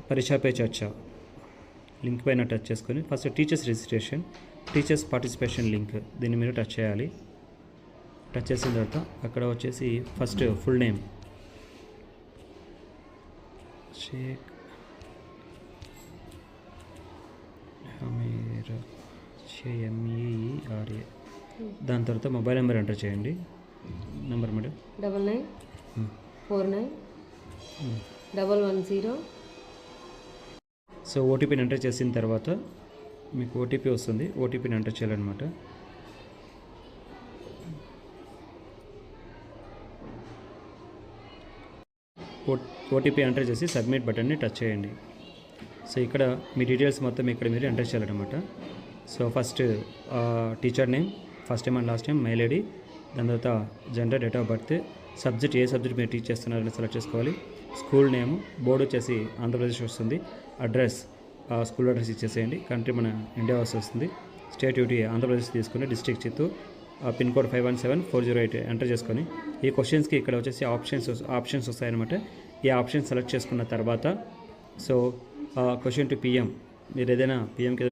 పరీక్షా పే చర్చ లింక్ పైన టచ్ చేసుకొని first teachers registration, teachers participation link దీన్ని మీరు టచ్ చేయాలి. టచ్ చేసిన తర్వాత అక్కడ వచ్చేసి first full name Shaik Hameer MEERA. దాని తర్వాత మొబైల్ నెంబర్ ఎంటర్ చేయండి. Number madam 9949110110. సో ఓటీపీని ఎంటర్ చేసిన తర్వాత మీకు ఓటీపీ వస్తుంది. ఓటీపీని ఎంటర్ చేయాలన్నమాట. ఓటీపీ ఎంటర్ చేసి సబ్మిట్ బటన్ని టచ్ చేయండి. సో ఇక్కడ మీ డీటెయిల్స్ మొత్తం ఇక్కడ మీరు ఎంటర్ చేయాలన్నమాట. So first teacher name, first name and last name, mail ID, దాని తర్వాత gender, date of birth, subject A subject మీరు టీచ్ చేస్తున్నారని సెలెక్ట్ చేసుకోవాలి. స్కూల్ నేమ్, బోర్డు వచ్చేసి ఆంధ్రప్రదేశ్ వస్తుంది. అడ్రస్ స్కూల్ అడ్రస్ ఇచ్చేసేయండి. కంట్రీ మన ఇండియా వస్తుంది. స్టేట్ యూటీ ఆంధ్రప్రదేశ్ తీసుకుని, district Chittoor, pin code 517408 enter చేసుకొని ఈ క్వశ్చన్స్కి ఇక్కడ వచ్చేసి ఆప్షన్స్ వస్తాయన్నమాట. ఈ ఆప్షన్ సెలెక్ట్ చేసుకున్న తర్వాత సో క్వశ్చన్ టు PM మీరు ఏదైనా PMకి